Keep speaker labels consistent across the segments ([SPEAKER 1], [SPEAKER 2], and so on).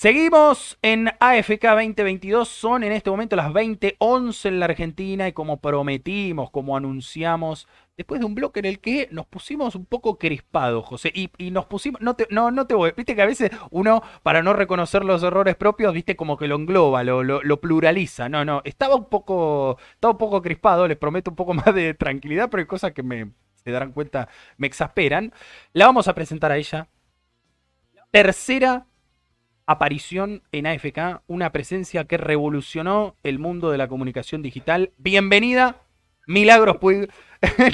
[SPEAKER 1] Seguimos en AFK 2022, son en este momento las 20:11 en la Argentina y como prometimos, como anunciamos, después de un bloque en el que nos pusimos un poco crispados, José, y nos pusimos, no te voy, viste que a veces uno, para no reconocer los errores propios, viste como que lo engloba, lo pluraliza, estaba un poco crispado, les prometo un poco más de tranquilidad, pero hay cosas que se darán cuenta, me exasperan. La vamos a presentar a ella, tercera aparición en AFK, una presencia que revolucionó el mundo de la comunicación digital. Bienvenida, Milagros Puig.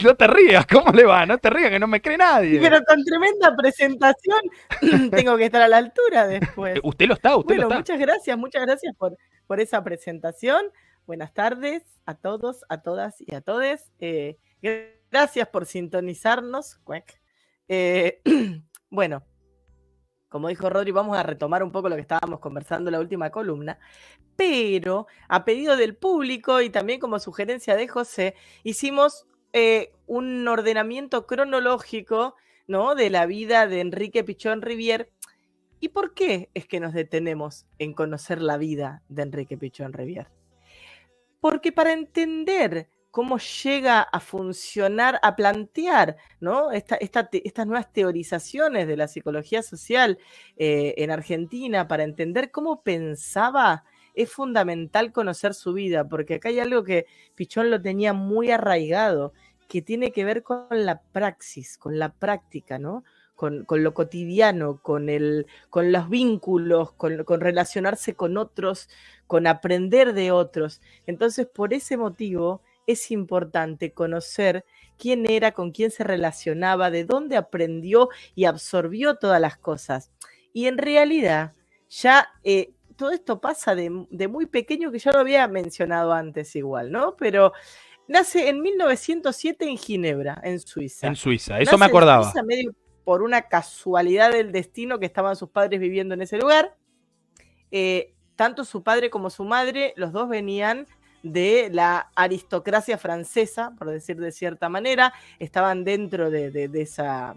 [SPEAKER 1] No te rías, ¿cómo le va? No te rías, que no me cree nadie.
[SPEAKER 2] Pero con tremenda presentación tengo que estar a la altura después.
[SPEAKER 1] Usted lo
[SPEAKER 2] Bueno,
[SPEAKER 1] está.
[SPEAKER 2] muchas gracias por esa presentación. Buenas tardes a todos, a todas y a todes. Gracias por sintonizarnos. Cuec. Eh, bueno, como dijo Rodri, vamos a retomar un poco lo que estábamos conversando en la última columna, pero a pedido del público y también como sugerencia de José, hicimos un ordenamiento cronológico, ¿no?, de la vida de Enrique Pichón Rivière. ¿Y por qué es que nos detenemos en conocer la vida de Enrique Pichón Rivière? Porque para entender cómo llega a funcionar, a plantear, ¿no?, estas nuevas teorizaciones de la psicología social en Argentina, para entender cómo pensaba, es fundamental conocer su vida, porque acá hay algo que Pichón lo tenía muy arraigado, que tiene que ver con la praxis, con la práctica, ¿no? Con lo cotidiano, con los vínculos, con relacionarse con otros, con aprender de otros. Entonces, por ese motivo, es importante conocer quién era, con quién se relacionaba, de dónde aprendió y absorbió todas las cosas. Y en realidad, ya todo esto pasa de muy pequeño, que ya lo había mencionado antes igual, ¿no? Pero nace en 1907 en Ginebra, en
[SPEAKER 1] En
[SPEAKER 2] Suiza.
[SPEAKER 1] Suiza, eso me
[SPEAKER 2] Nace en
[SPEAKER 1] acordaba.
[SPEAKER 2] Suiza medio por una casualidad del destino, que estaban sus padres viviendo en ese lugar. Tanto su padre como su madre, los dos venían de la aristocracia francesa, por decir de cierta manera, estaban dentro de esa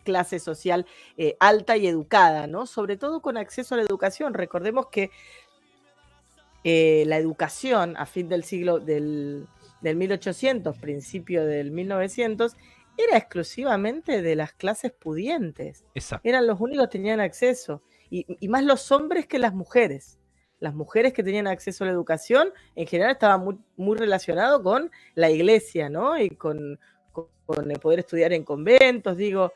[SPEAKER 2] clase social alta y educada, ¿no? Sobre todo con acceso a la educación. Recordemos que la educación a fin del siglo del 1800, principio del 1900, era exclusivamente de las clases pudientes.
[SPEAKER 1] Exacto.
[SPEAKER 2] Eran los únicos que tenían acceso, y más los hombres que las mujeres. Las mujeres que tenían acceso a la educación, en general, estaban muy relacionados con la iglesia, ¿no? Y con el poder estudiar en conventos, digo.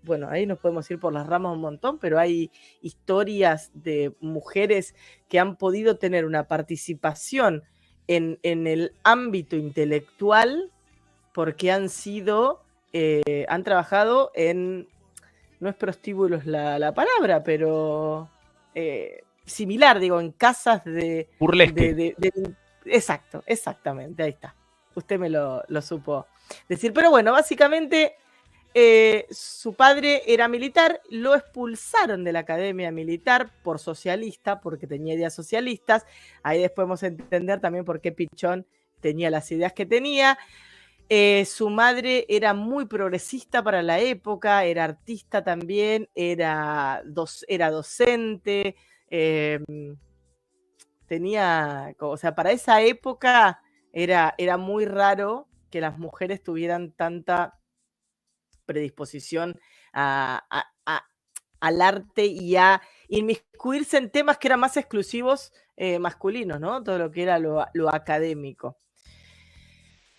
[SPEAKER 2] Bueno, ahí nos podemos ir por las ramas un montón, pero hay historias de mujeres que han podido tener una participación en el ámbito intelectual porque han trabajado en, no es prostíbulos la palabra, pero similar, digo, en casas
[SPEAKER 1] Burlesque.
[SPEAKER 2] exacto, exactamente, ahí está. Usted me lo supo decir. Pero bueno, básicamente su padre era militar, lo expulsaron de la academia militar por socialista, porque tenía ideas socialistas. Ahí después podemos entender también por qué Pichón tenía las ideas que tenía. Su madre era muy progresista para la época, era artista también, era docente, o sea, para esa época era muy raro que las mujeres tuvieran tanta predisposición al arte y a inmiscuirse en temas que eran más exclusivos masculinos, ¿no? Todo lo que era lo académico.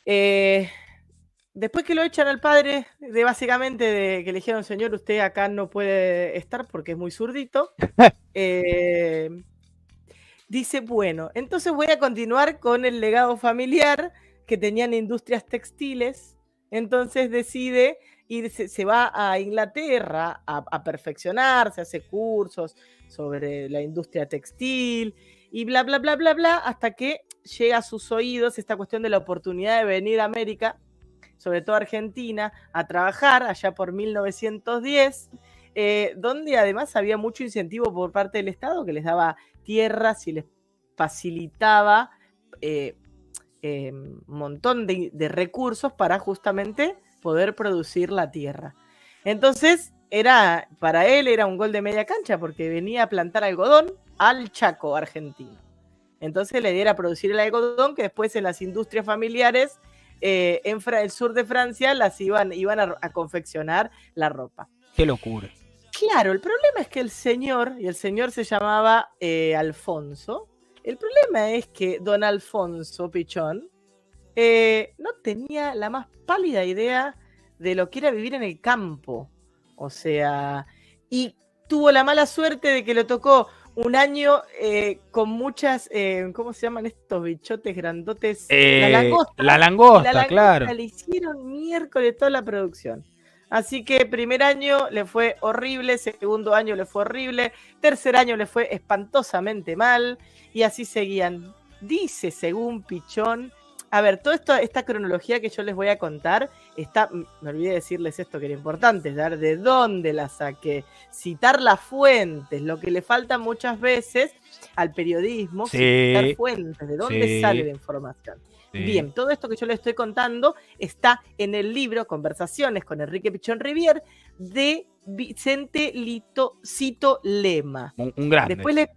[SPEAKER 2] Después que lo echan al padre, básicamente que le dijeron, señor, usted acá no puede estar porque es muy zurdito, dice, bueno, entonces voy a continuar con el legado familiar, que tenían industrias textiles. Entonces decide irse, se va a Inglaterra a perfeccionarse, hace cursos sobre la industria textil y bla, bla, bla, bla, bla, hasta que llega a sus oídos esta cuestión de la oportunidad de venir a América, sobre todo a Argentina, a trabajar allá por 1910, donde además había mucho incentivo por parte del Estado, que les daba tierras y les facilitaba un montón de recursos para justamente poder producir la tierra. Entonces, para él era un gol de media cancha porque venía a plantar algodón al Chaco argentino. Entonces la idea era producir el algodón que después en las industrias familiares en el sur de Francia las iban a confeccionar la ropa.
[SPEAKER 1] Qué locura.
[SPEAKER 2] Claro, el problema es que el señor se llamaba Alfonso. El problema es que don Alfonso Pichón no tenía la más pálida idea de lo que era vivir en el campo. O sea, y tuvo la mala suerte de que le tocó un año con muchas, ¿cómo se llaman estos bichotes grandotes? La langosta.
[SPEAKER 1] La langosta,
[SPEAKER 2] la langosta,
[SPEAKER 1] claro.
[SPEAKER 2] le hicieron miércoles toda la producción. Así que primer año le fue horrible, segundo año le fue horrible, tercer año le fue espantosamente mal, y así seguían. Dice, según Pichón, a ver, toda esta cronología que yo les voy a contar, me olvidé decirles esto que era importante, dar de dónde la saqué, citar las fuentes, lo que le falta muchas veces al periodismo, citar fuentes, de dónde sale la información. Sí. Bien, todo esto que yo les estoy contando está en el libro Conversaciones con Enrique Pichón Rivière de Vicente Cito Lema.
[SPEAKER 1] Un grande.
[SPEAKER 2] Después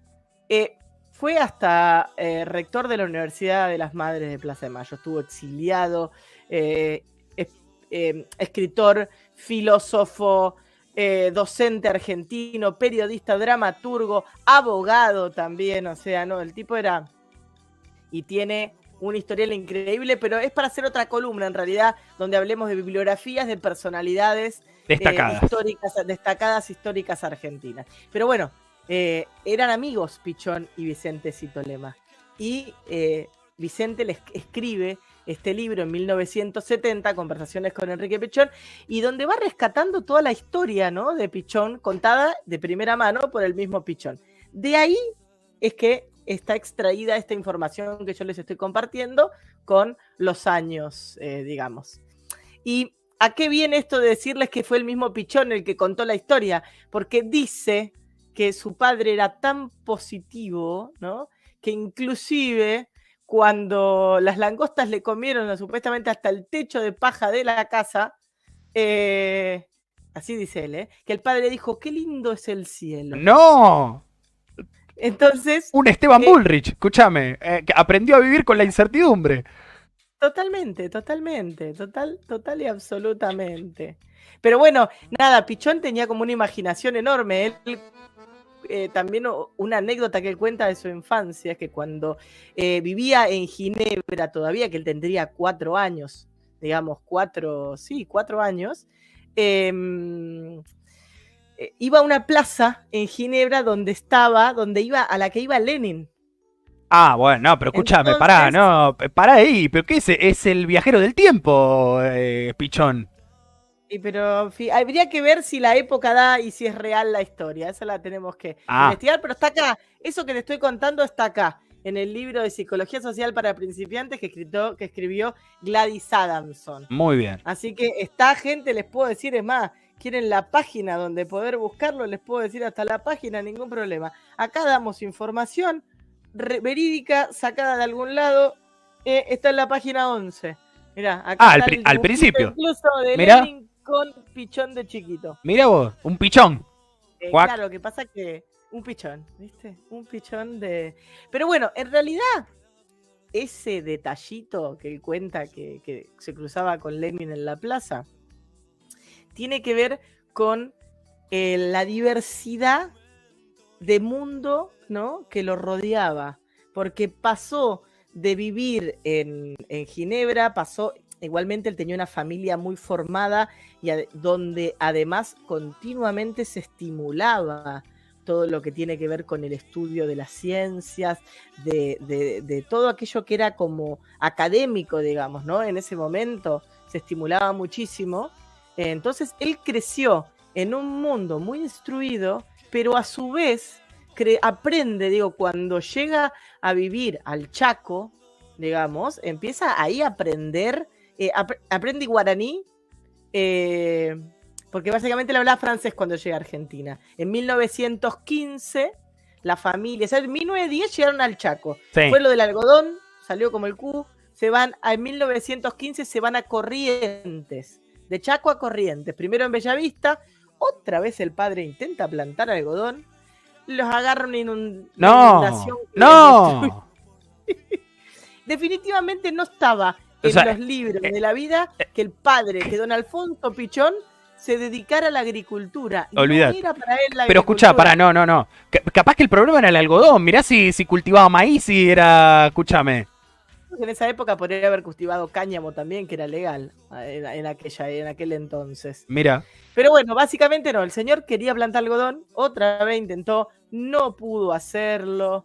[SPEAKER 2] fue hasta rector de la Universidad de las Madres de Plaza de Mayo. Estuvo exiliado, escritor, filósofo, docente argentino, periodista, dramaturgo, abogado también. O sea, no, el tipo era y tiene un historial increíble, pero es para hacer otra columna en realidad, donde hablemos de bibliografías de personalidades destacadas históricas argentinas. Pero bueno, eran amigos Pichón y Vicente Cito Lema. Y Vicente les escribe este libro en 1970, Conversaciones con Enrique Pichón, y donde va rescatando toda la historia, ¿no?, de Pichón, contada de primera mano por el mismo Pichón. De ahí es que está extraída esta información que yo les estoy compartiendo con los años, digamos. ¿Y a qué viene esto de decirles que fue el mismo Pichón el que contó la historia? Porque dice que su padre era tan positivo, ¿no?, que inclusive cuando las langostas le comieron supuestamente hasta el techo de paja de la casa, así dice él, que el padre dijo, qué lindo es el cielo.
[SPEAKER 1] ¡No!
[SPEAKER 2] Entonces...
[SPEAKER 1] Un Esteban Bullrich, escúchame, que aprendió a vivir con la incertidumbre.
[SPEAKER 2] Totalmente, total y absolutamente. Pero bueno, nada, Pichón tenía como una imaginación enorme. Él, también una anécdota que él cuenta de su infancia es que cuando vivía en Ginebra todavía, que él tendría 4 años, digamos, 4 años, iba a una plaza en Ginebra a la que iba Lenin.
[SPEAKER 1] Ah, bueno, no, pero escúchame, pará ahí, pero ¿qué es el viajero del tiempo, Pichón?
[SPEAKER 2] Sí, pero habría que ver si la época da y si es real la historia, esa la tenemos que investigar, pero está acá, eso que te estoy contando está acá, en el libro de Psicología Social para Principiantes que escribió Gladys Adamson.
[SPEAKER 1] Muy bien.
[SPEAKER 2] Así que esta gente, les puedo decir, es más, quieren la página donde poder buscarlo, les puedo decir hasta la página, ningún problema. Acá damos información verídica, sacada de algún lado, está en la página 11. Mirá, acá está
[SPEAKER 1] al principio.
[SPEAKER 2] Incluso de Lenin con Pichón de chiquito.
[SPEAKER 1] Mira vos, un pichón.
[SPEAKER 2] Claro, lo que pasa es que un pichón, ¿viste? Un pichón de... Pero bueno, en realidad, ese detallito que él cuenta que se cruzaba con Lenin en la plaza, tiene que ver con la diversidad de mundo, ¿no?, que lo rodeaba, porque pasó de vivir en Ginebra, igualmente él tenía una familia muy formada y donde además continuamente se estimulaba todo lo que tiene que ver con el estudio de las ciencias, de todo aquello que era como académico, digamos, ¿no? En ese momento se estimulaba muchísimo. Entonces él creció en un mundo muy instruido, pero a su vez aprende, cuando llega a vivir al Chaco, digamos, empieza ahí a aprender, aprende guaraní, porque básicamente le hablaba francés cuando llega a Argentina. En 1915, la familia, o sea, en 1910 llegaron al Chaco. Sí. Fue lo del algodón, salió como el Q, en 1915 se van a Corrientes, de Chaco a Corrientes, primero en Bellavista, otra vez el padre intenta plantar algodón, los agarra una
[SPEAKER 1] No,
[SPEAKER 2] inundación que
[SPEAKER 1] no.
[SPEAKER 2] definitivamente no estaba
[SPEAKER 1] O
[SPEAKER 2] en
[SPEAKER 1] sea,
[SPEAKER 2] los libros de la vida que el padre, que don Alfonso Pichón, se dedicara a la agricultura.
[SPEAKER 1] Olvídate.
[SPEAKER 2] No era para él la
[SPEAKER 1] Pero escuchá,
[SPEAKER 2] agricultura.
[SPEAKER 1] no. Capaz que el problema era el algodón. Mirá si cultivaba maíz y era. Escúchame.
[SPEAKER 2] En esa época podría haber cultivado cáñamo también, que era legal en aquel entonces.
[SPEAKER 1] Mira.
[SPEAKER 2] Pero bueno, básicamente no. El señor quería plantar algodón, otra vez intentó, no pudo hacerlo.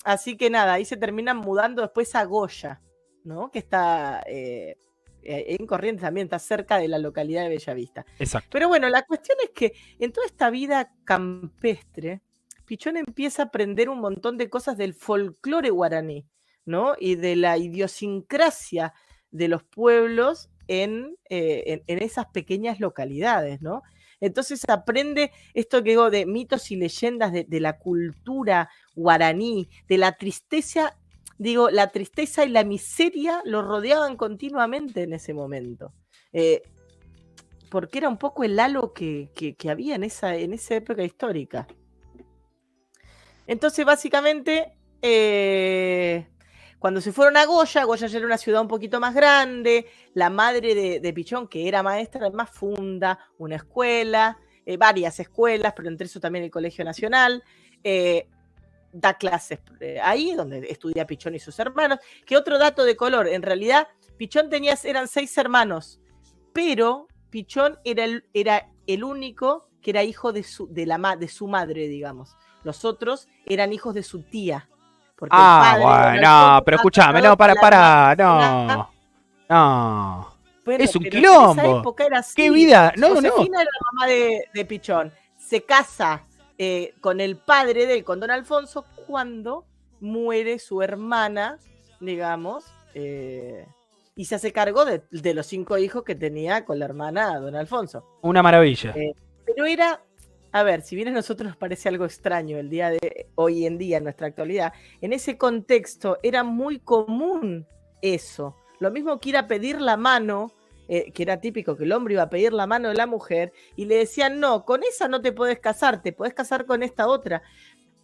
[SPEAKER 2] Así que nada, ahí se terminan mudando después a Goya, ¿no? Que está en Corrientes también, está cerca de la localidad de Bellavista.
[SPEAKER 1] Exacto.
[SPEAKER 2] Pero bueno, la cuestión es que en toda esta vida campestre, Pichón empieza a aprender un montón de cosas del folclore guaraní, ¿no? Y de la idiosincrasia de los pueblos en esas pequeñas localidades, ¿no? Entonces aprende esto que digo de mitos y leyendas de la cultura guaraní, de la tristeza, la tristeza y la miseria lo rodeaban continuamente en ese momento. Porque era un poco el halo que había en esa época histórica. Entonces, básicamente, cuando se fueron a Goya ya era una ciudad un poquito más grande, la madre de Pichón, que era maestra, además funda una escuela, varias escuelas, pero entre eso también el Colegio Nacional, da clases ahí, donde estudia Pichón y sus hermanos. Que otro dato de color, en realidad, Pichón eran 6 hermanos, pero Pichón era el único que era hijo de su madre, digamos. Los otros eran hijos de su tía. Porque el padre
[SPEAKER 1] bueno, pero escúchame, no, no.
[SPEAKER 2] Bueno,
[SPEAKER 1] es un
[SPEAKER 2] pero
[SPEAKER 1] quilombo.
[SPEAKER 2] en esa época era así.
[SPEAKER 1] ¿Qué vida? No,
[SPEAKER 2] Josefina era la mamá de Pichón. Se casa con el padre con don Alfonso, cuando muere su hermana, digamos, y se hace cargo de los 5 hijos que tenía con la hermana don Alfonso.
[SPEAKER 1] Una maravilla.
[SPEAKER 2] Pero era, a ver, si bien a nosotros nos parece algo extraño el día de hoy en día, en nuestra actualidad, en ese contexto era muy común eso. Lo mismo que ir a pedir la mano, que era típico que el hombre iba a pedir la mano de la mujer y le decían, no, con esa no te podés casar, te podés casar con esta otra,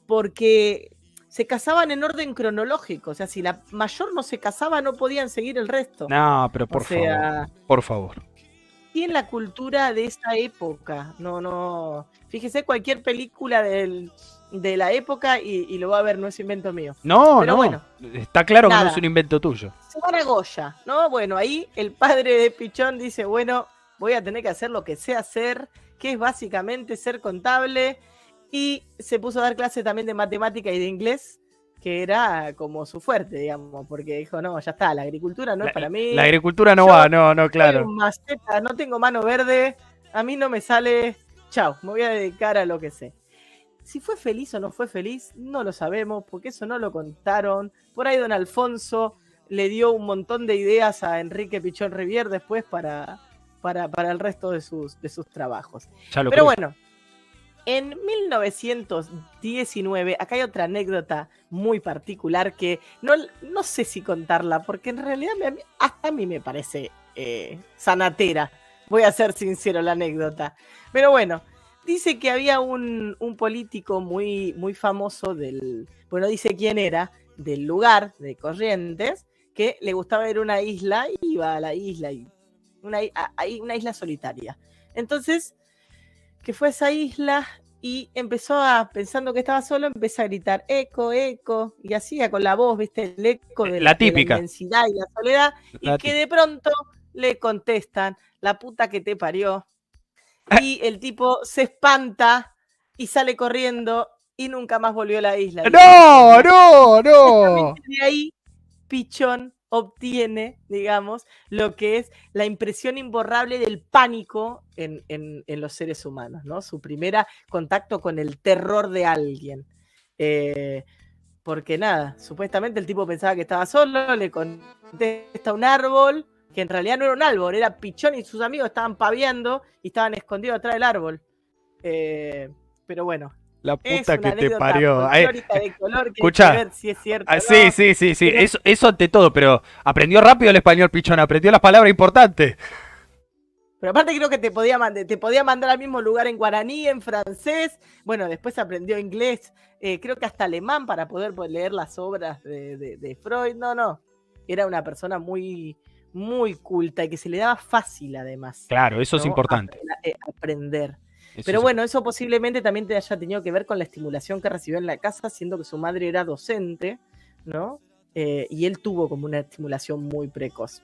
[SPEAKER 2] porque se casaban en orden cronológico, o sea, si la mayor no se casaba no podían seguir el resto.
[SPEAKER 1] No, pero por favor.
[SPEAKER 2] Y en la cultura de esa época, no, fíjese cualquier película de la época y lo va a ver, no es invento mío.
[SPEAKER 1] No,
[SPEAKER 2] pero bueno,
[SPEAKER 1] está claro
[SPEAKER 2] nada,
[SPEAKER 1] que no es un invento tuyo.
[SPEAKER 2] Se van a Goya, ¿no? Bueno, ahí el padre de Pichón dice, bueno, voy a tener que hacer lo que sé hacer, que es básicamente ser contable, y se puso a dar clases también de matemática y de inglés, que era como su fuerte, digamos, porque dijo, no, ya está, la agricultura no es para mí.
[SPEAKER 1] La agricultura no va, no, claro.
[SPEAKER 2] Soy un maceta, no tengo mano verde, a mí no me sale, chao, me voy a dedicar a lo que sé. Si fue feliz o no fue feliz, no lo sabemos, porque eso no lo contaron. Por ahí don Alfonso le dio un montón de ideas a Enrique Pichón Rivière después para el resto de sus trabajos. Pero bueno, en 1919, acá hay otra anécdota muy particular que no sé si contarla, porque en realidad hasta a mí me parece sanatera. Voy a ser sincero la anécdota. Pero bueno, dice que había un político muy, muy famoso dice quién era, del lugar de Corrientes, que le gustaba ir a una isla, iba a la isla, una isla solitaria. Entonces, que fue a esa isla y empezó pensando que estaba solo, empezó a gritar eco, eco, y hacía con la voz, viste, el eco de la inmensidad y la soledad, de pronto le contestan, la puta que te parió, y el tipo se espanta y sale corriendo y nunca más volvió a la isla.
[SPEAKER 1] ¡No!
[SPEAKER 2] De ahí Pichón obtiene, digamos, lo que es la impresión imborrable del pánico en los seres humanos, ¿no? Su primer contacto con el terror de alguien. Porque nada, supuestamente el tipo pensaba que estaba solo, le contesta un árbol, que en realidad no era un árbol, era Pichón y sus amigos estaban paviando y estaban escondidos atrás del árbol. Pero bueno.
[SPEAKER 1] La puta que te parió.
[SPEAKER 2] Escucha. Ver si es cierto,
[SPEAKER 1] sí. Pero eso ante todo, pero aprendió rápido el español Pichón, aprendió las palabras importantes.
[SPEAKER 2] Pero aparte creo que te podía mandar al mismo lugar en guaraní, en francés. Bueno, después aprendió inglés, creo que hasta alemán para poder leer las obras de Freud. No. Era una persona muy, muy culta y que se le daba fácil además.
[SPEAKER 1] Claro, eso es importante.
[SPEAKER 2] Aprender.
[SPEAKER 1] Eso
[SPEAKER 2] Pero
[SPEAKER 1] es
[SPEAKER 2] bueno, eso posiblemente también te haya tenido que ver con la estimulación que recibió en la casa, siendo que su madre era docente, ¿no? Y él tuvo como una estimulación muy precoz.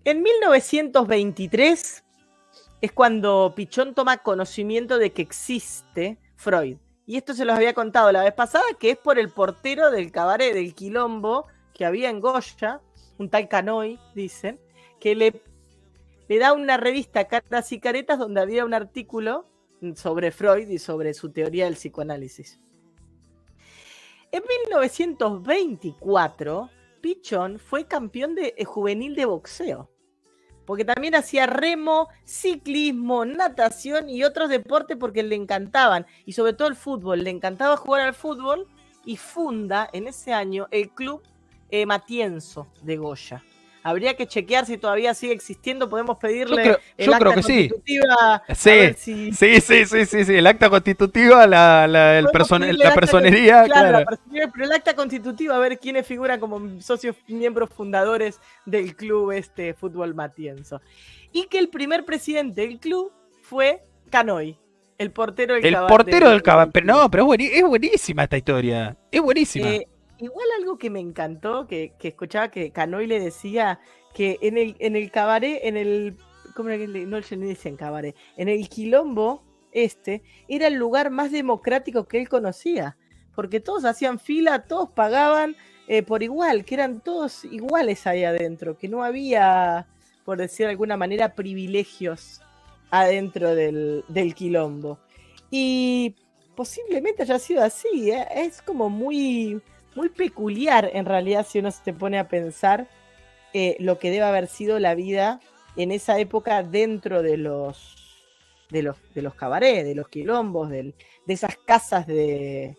[SPEAKER 2] En 1923 es cuando Pichón toma conocimiento de que existe Freud. Y esto se los había contado la vez pasada, que es por el portero del cabaret del Quilombo que había en Goya, un tal Canoy, dicen, que le da una revista Caras y Caretas donde había un artículo sobre Freud y sobre su teoría del psicoanálisis. En 1924, Pichón fue campeón juvenil de boxeo, porque también hacía remo, ciclismo, natación y otros deportes porque le encantaban, y sobre todo el fútbol, le encantaba jugar al fútbol, y funda en ese año el club Matienzo de Goya. Habría que chequear si todavía sigue existiendo. Podemos pedirle
[SPEAKER 1] el acta
[SPEAKER 2] constitutiva.
[SPEAKER 1] Sí. Sí. El acta constitutiva, la personería. Claro.
[SPEAKER 2] Pero el acta constitutiva, a ver quiénes figuran como socios, miembros fundadores del club Fútbol Matienzo. Y que el primer presidente del club fue Canoy, el portero del Cabaret.
[SPEAKER 1] El portero del Cabaret. No, pero es buenísima esta historia. Es buenísima.
[SPEAKER 2] Igual algo que me encantó, que escuchaba que Canoy le decía que en el cabaret, ¿cómo era que no le dicen cabaret? En el Quilombo era el lugar más democrático que él conocía, porque todos hacían fila, todos pagaban por igual, que eran todos iguales ahí adentro, que no había, por decir de alguna manera, privilegios adentro del Quilombo. Y posiblemente haya sido así, es como muy peculiar en realidad si uno se pone a pensar lo que debe haber sido la vida en esa época dentro de los cabarets, de los quilombos, de esas casas de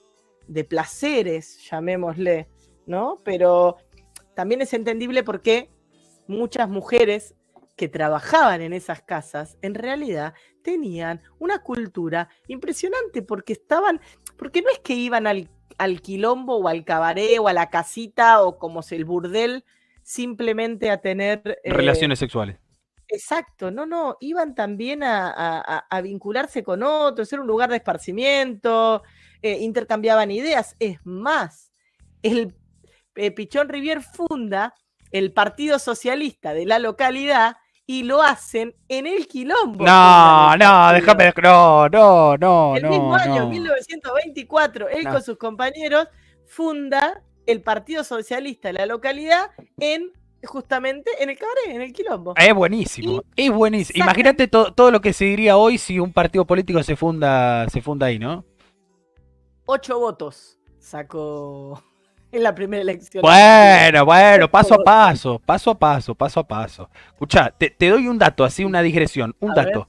[SPEAKER 2] placeres, llamémosle, ¿no? Pero también es entendible porque muchas mujeres que trabajaban en esas casas en realidad tenían una cultura impresionante porque no es que iban al quilombo o al cabaret o a la casita o como el burdel simplemente a tener
[SPEAKER 1] relaciones sexuales.
[SPEAKER 2] Exacto, no, iban también a vincularse con otros, era un lugar de esparcimiento, intercambiaban ideas. Es más, el Pichón Rivière funda el Partido Socialista de la localidad y lo hacen en el Quilombo.
[SPEAKER 1] Déjame. No.
[SPEAKER 2] El mismo año, 1924, él con sus compañeros funda el Partido Socialista de la localidad justamente en el cabaret, en el Quilombo.
[SPEAKER 1] Es buenísimo. Imagínate todo lo que se diría hoy si un partido político se funda ahí, ¿no?
[SPEAKER 2] 8 votos sacó en la primera elección.
[SPEAKER 1] Bueno, paso a paso. Escuchá, te doy un dato, así una digresión, un dato.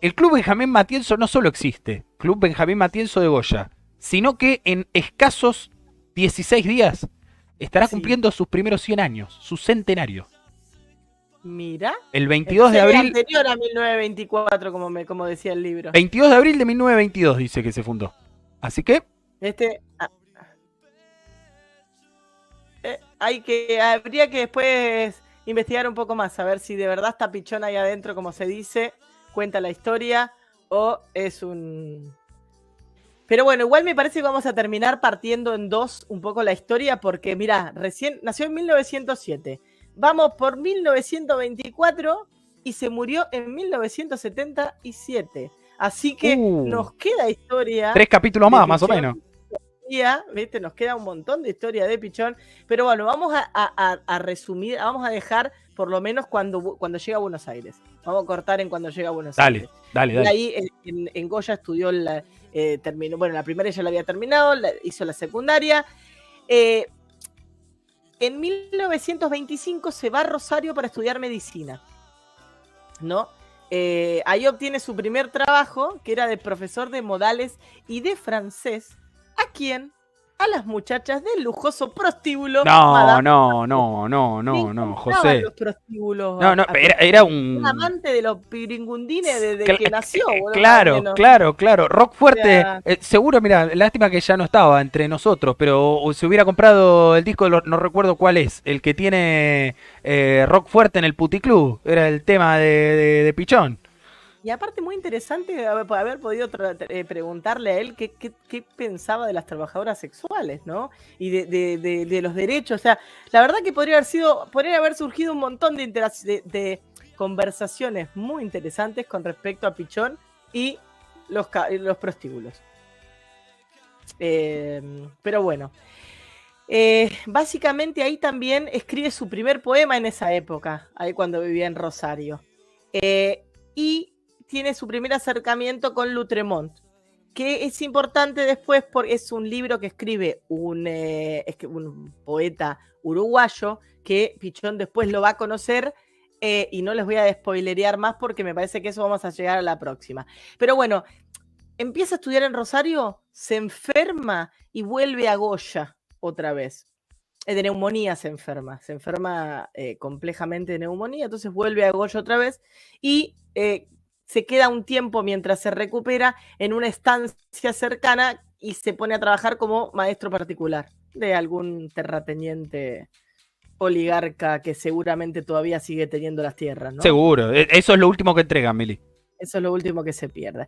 [SPEAKER 1] El Club Benjamín Matienzo no solo existe, Club Benjamín Matienzo de Goya, sino que en escasos 16 días estará cumpliendo sus primeros 100 años, su centenario.
[SPEAKER 2] Mira.
[SPEAKER 1] El 22 de abril.
[SPEAKER 2] Anterior a 1924, como decía el libro.
[SPEAKER 1] 22 de abril de 1922 dice que se fundó. Así que.
[SPEAKER 2] Habría que después investigar un poco más, a ver si de verdad está Pichón ahí adentro, como se dice, cuenta la historia, o es un... Pero bueno, igual me parece que vamos a terminar partiendo en dos un poco la historia, porque mirá, recién nació en 1907, vamos por 1924 y se murió en 1977. Así que nos queda historia.
[SPEAKER 1] 3 capítulos más o menos.
[SPEAKER 2] ¿Viste? Nos queda un montón de historia de Pichón, pero bueno, vamos a resumir, vamos a dejar por lo menos cuando llega a Buenos Aires. Vamos a cortar en cuando llega a Buenos Aires. Dale. Y ahí en Goya estudió, terminó, bueno, la primaria ya la había terminado, hizo la secundaria. En 1925 se va a Rosario para estudiar medicina, ¿no? Ahí obtiene su primer trabajo, que era de profesor de modales y de francés. ¿A quién? a las muchachas del lujoso prostíbulo
[SPEAKER 1] No,
[SPEAKER 2] Madame.
[SPEAKER 1] no, no, no,
[SPEAKER 2] Le
[SPEAKER 1] no, no,
[SPEAKER 2] encantaban
[SPEAKER 1] José.
[SPEAKER 2] los prostíbulos
[SPEAKER 1] No, no,
[SPEAKER 2] a
[SPEAKER 1] era
[SPEAKER 2] Pichón. Un
[SPEAKER 1] un...
[SPEAKER 2] amante de los piringundines desde que nació, boludo, más o
[SPEAKER 1] Claro,
[SPEAKER 2] menos.
[SPEAKER 1] claro, claro. Rock
[SPEAKER 2] O
[SPEAKER 1] Fuerte,
[SPEAKER 2] sea,
[SPEAKER 1] seguro, mira, lástima que ya no estaba entre nosotros, pero se hubiera comprado el disco, no recuerdo cuál es, el que tiene Rock Fuerte en el Puticlub, era el tema de Pichón.
[SPEAKER 2] y aparte muy interesante haber podido preguntarle a él qué pensaba de las trabajadoras sexuales, ¿no? Y de los derechos. O sea, la verdad que podría haber surgido un montón de conversaciones muy interesantes con respecto a Pichón y los prostíbulos. Pero bueno. Básicamente ahí también escribe su primer poema en esa época, ahí cuando vivía en Rosario. Y tiene su primer acercamiento con Lutremont, que es importante después porque es un libro que escribe un poeta uruguayo que Pichón después lo va a conocer, y no les voy a spoilerear más porque me parece que eso vamos a llegar a la próxima. Pero bueno, empieza a estudiar en Rosario, se enferma y vuelve a Goya otra vez. De neumonía se enferma complejamente de neumonía, entonces vuelve a Goya otra vez y se queda un tiempo mientras se recupera en una estancia cercana y se pone a trabajar como maestro particular de algún terrateniente oligarca que seguramente todavía sigue teniendo las tierras, ¿no?
[SPEAKER 1] Seguro, eso es lo último que entrega, Mili.
[SPEAKER 2] Eso es lo último que se pierde.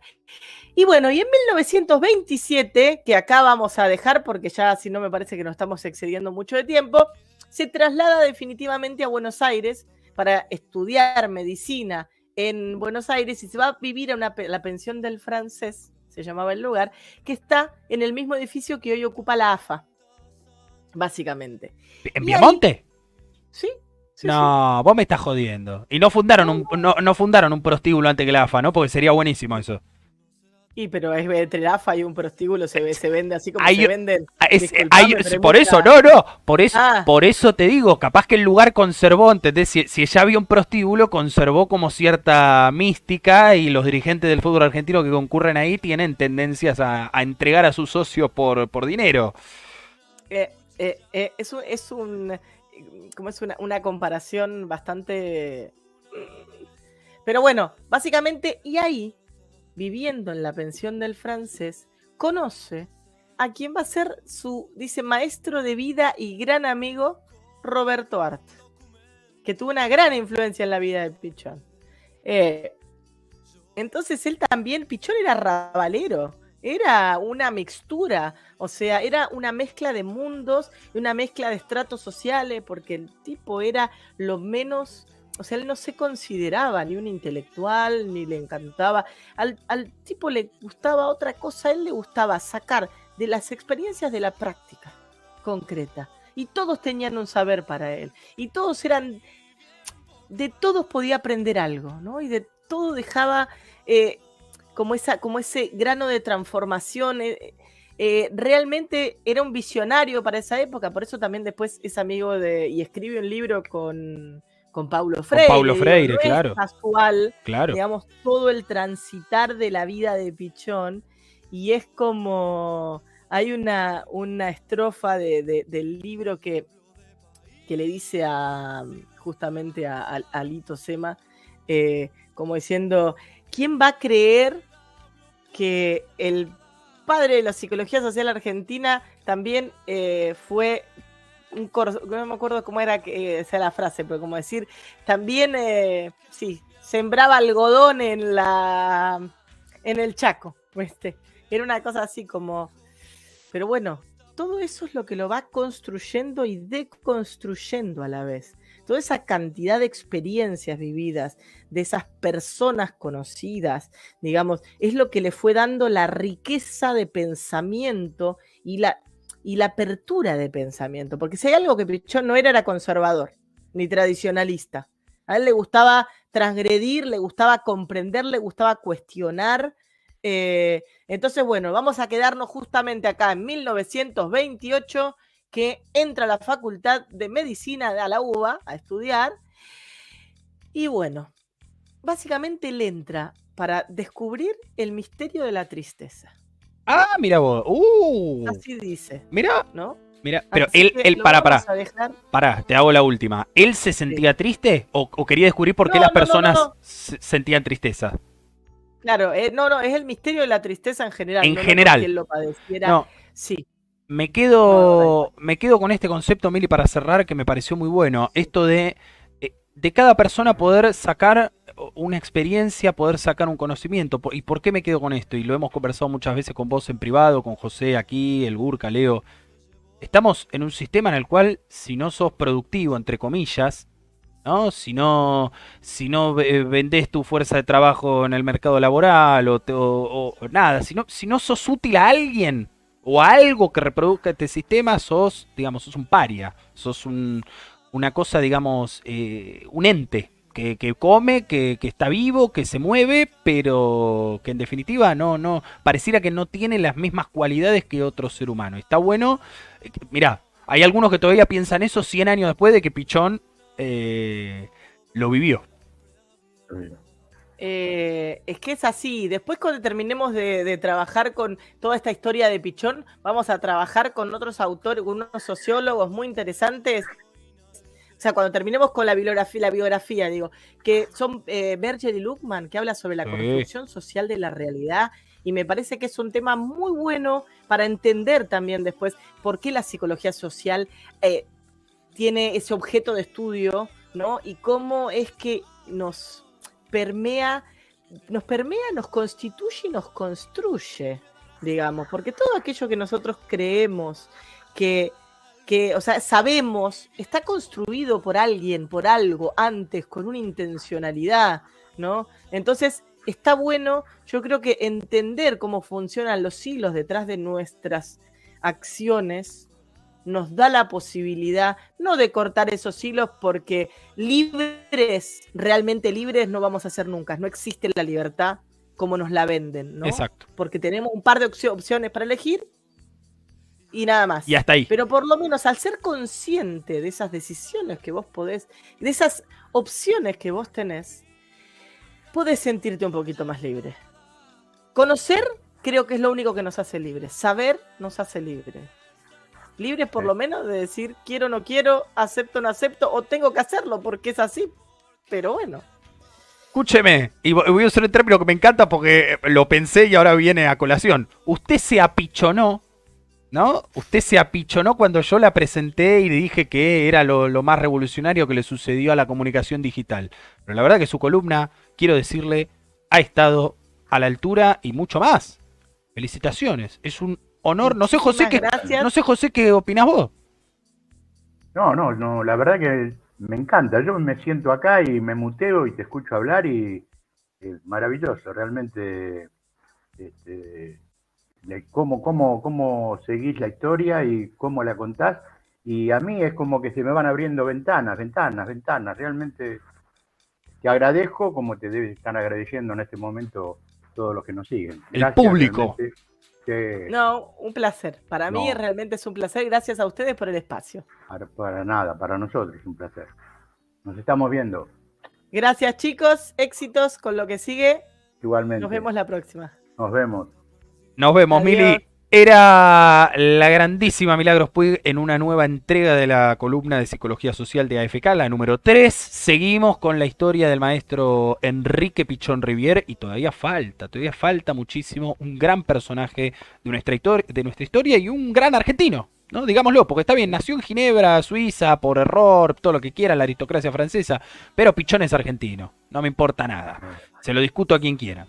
[SPEAKER 2] Y bueno, y en 1927, que acá vamos a dejar porque ya si no me parece que nos estamos excediendo mucho de tiempo, se traslada definitivamente a Buenos Aires para estudiar medicina en Buenos Aires y se va a vivir a la pensión del francés, se llamaba el lugar, que está en el mismo edificio que hoy ocupa la AFA, básicamente.
[SPEAKER 1] ¿En
[SPEAKER 2] Y ahí,
[SPEAKER 1] Piemonte?
[SPEAKER 2] sí, sí, sí.
[SPEAKER 1] No, vos me estás jodiendo. Y no fundaron
[SPEAKER 2] No,
[SPEAKER 1] no fundaron un prostíbulo antes que la AFA, ¿no? Porque sería buenísimo eso.
[SPEAKER 2] y pero es entre la AFA y un prostíbulo se vende así como se
[SPEAKER 1] Hay,
[SPEAKER 2] venden.
[SPEAKER 1] hay,
[SPEAKER 2] Disculpame, pero hay
[SPEAKER 1] por eso,
[SPEAKER 2] mucha.
[SPEAKER 1] no, no,
[SPEAKER 2] Ah,
[SPEAKER 1] por eso te digo, capaz que el lugar conservó, ¿entendés? Si ya había un prostíbulo, conservó como cierta mística y los dirigentes del fútbol argentino que concurren ahí tienen tendencias a entregar a sus socios por dinero.
[SPEAKER 2] es como es una comparación bastante. Pero bueno, básicamente, y ahí, viviendo en la pensión del francés, conoce a quien va a ser dice, maestro de vida y gran amigo, Roberto Art, que tuvo una gran influencia en la vida de Pichón. Entonces él también, Pichón era rabalero, era una mixtura, o sea, era una mezcla de mundos, una mezcla de estratos sociales, porque el tipo era lo menos, o sea, él no se consideraba ni un intelectual, ni le encantaba, al tipo le gustaba otra cosa, a él le gustaba sacar de las experiencias de la práctica concreta, y todos tenían un saber para él, y todos eran, de todos podía aprender algo, ¿no? Y de todo dejaba como ese grano de transformación. Realmente era un visionario para esa época, por eso también después es amigo y escribe un libro con Paulo
[SPEAKER 1] Con Paulo
[SPEAKER 2] Freire, digo, no
[SPEAKER 1] Freire,
[SPEAKER 2] es
[SPEAKER 1] claro,
[SPEAKER 2] casual,
[SPEAKER 1] claro.
[SPEAKER 2] digamos, todo el transitar de la vida de Pichón, y es como, hay una estrofa del libro que le dice justamente a Lito Sema, como diciendo, ¿quién va a creer que el padre de la psicología social argentina también fue no me acuerdo cómo era que sea la frase, pero como decir, también sí, sembraba algodón en el Chaco, era una cosa así como, pero bueno, todo eso es lo que lo va construyendo y deconstruyendo a la vez. Toda esa cantidad de experiencias vividas, de esas personas conocidas, digamos, es lo que le fue dando la riqueza de pensamiento y la apertura de pensamiento. Porque si hay algo que Pichón no era conservador, ni tradicionalista. A él le gustaba transgredir, le gustaba comprender, le gustaba cuestionar. Entonces, bueno, vamos a quedarnos justamente acá en 1928, que entra a la Facultad de Medicina a la UBA a estudiar. Y bueno, básicamente él entra para descubrir el misterio de la tristeza.
[SPEAKER 1] Ah, mira vos.
[SPEAKER 2] Así dice,
[SPEAKER 1] Mira,
[SPEAKER 2] ¿no?
[SPEAKER 1] mira. Pero
[SPEAKER 2] Así que
[SPEAKER 1] él,
[SPEAKER 2] lo
[SPEAKER 1] pará,
[SPEAKER 2] vamos a dejar.
[SPEAKER 1] pará, te hago la última. ¿Él se
[SPEAKER 2] Sí.
[SPEAKER 1] sentía triste o quería descubrir por qué
[SPEAKER 2] No,
[SPEAKER 1] las
[SPEAKER 2] no, no, no,
[SPEAKER 1] personas
[SPEAKER 2] no.
[SPEAKER 1] sentían tristeza?
[SPEAKER 2] Claro, no, no, es el misterio de la tristeza en general,
[SPEAKER 1] En
[SPEAKER 2] no porque
[SPEAKER 1] general.
[SPEAKER 2] él lo padeciera.
[SPEAKER 1] No,
[SPEAKER 2] Sí,
[SPEAKER 1] me
[SPEAKER 2] no, no, tal cual.
[SPEAKER 1] quedo con este concepto, Mili, para cerrar, que me pareció muy bueno. Esto de cada persona poder sacar una experiencia, poder sacar un conocimiento. ¿Y por qué me quedo con esto? Y lo hemos conversado muchas veces con vos en privado, con José aquí, el Burka, Leo. Estamos en un sistema en el cual, si no sos productivo, entre comillas, ¿no? Si no vendés tu fuerza de trabajo en el mercado laboral o nada, si no sos útil a alguien o a algo que reproduzca este sistema, sos, digamos, sos un paria, sos una cosa, digamos, un ente que come, que está vivo, que se mueve, pero que en definitiva pareciera que no tiene las mismas cualidades que otro ser humano. Está bueno, mirá, hay algunos que todavía piensan eso 100 años después de que Pichón lo vivió.
[SPEAKER 2] Es que es así. Después, cuando terminemos de trabajar con toda esta historia de Pichón, vamos a trabajar con otros autores, con unos sociólogos muy interesantes. O sea, cuando terminemos con la biografía, digo, que son Berger y Luckman, que habla sobre la
[SPEAKER 1] Sí.
[SPEAKER 2] construcción social de la realidad. Y me parece que es un tema muy bueno para entender también después por qué la psicología social tiene ese objeto de estudio, ¿no? Y cómo es que nos permea, nos constituye y nos construye, digamos, porque todo aquello que nosotros creemos o sea, sabemos, está construido por alguien, por algo, antes, con una intencionalidad, ¿no? Entonces, está bueno, yo creo que entender cómo funcionan los hilos detrás de nuestras acciones, nos da la posibilidad, no de cortar esos hilos, porque libres, realmente libres, no vamos a ser nunca. No existe la libertad como nos la venden, ¿no?
[SPEAKER 1] Exacto.
[SPEAKER 2] Porque tenemos un par de opciones para elegir y nada más.
[SPEAKER 1] Y hasta ahí.
[SPEAKER 2] Pero por lo menos al ser consciente de esas decisiones que vos podés, de esas opciones que vos tenés, podés sentirte un poquito más libre. Conocer creo que es lo único que nos hace libres. Saber nos hace libres. Libres por lo menos de decir quiero o no quiero, acepto o no acepto, o tengo que hacerlo porque es así. Pero bueno.
[SPEAKER 1] Escúcheme, y voy a usar un término que me encanta porque lo pensé y ahora viene a colación. Usted se apichonó, ¿no? Usted se apichonó cuando yo la presenté y le dije que era lo más revolucionario que le sucedió a la comunicación digital. Pero la verdad que su columna, quiero decirle, ha estado a la altura y mucho más. Felicitaciones, es un honor. No sé, José,
[SPEAKER 2] Gracias.
[SPEAKER 1] ¿qué opinás vos?
[SPEAKER 3] No, la verdad que me encanta. Yo me siento acá y me muteo y te escucho hablar y es maravilloso, realmente. Cómo seguís la historia y cómo la contás. Y a mí es como que se me van abriendo ventanas. Realmente te agradezco como te deben estar agradeciendo en este momento todos los que nos siguen.
[SPEAKER 1] El
[SPEAKER 3] Gracias,
[SPEAKER 1] público.
[SPEAKER 2] No, un placer. Para mí realmente es un placer. Gracias a ustedes por el espacio.
[SPEAKER 3] Para nada, para nosotros es un placer. Nos estamos viendo.
[SPEAKER 2] Gracias, chicos. Éxitos con lo que sigue.
[SPEAKER 3] Igualmente.
[SPEAKER 2] Nos vemos la próxima.
[SPEAKER 3] Nos vemos.
[SPEAKER 1] Nos vemos,
[SPEAKER 2] Adiós.
[SPEAKER 1] Mili. Era la grandísima Milagros Puig en una nueva entrega de la columna de Psicología Social de AFK, la número 3. Seguimos con la historia del maestro Enrique Pichón Rivière y todavía falta muchísimo. Un gran personaje de nuestra historia y un gran argentino, ¿no? Digámoslo, porque está bien, nació en Ginebra, Suiza, por error, todo lo que quiera, la aristocracia francesa, pero Pichón es argentino, no me importa nada. Se lo discuto a quien quiera.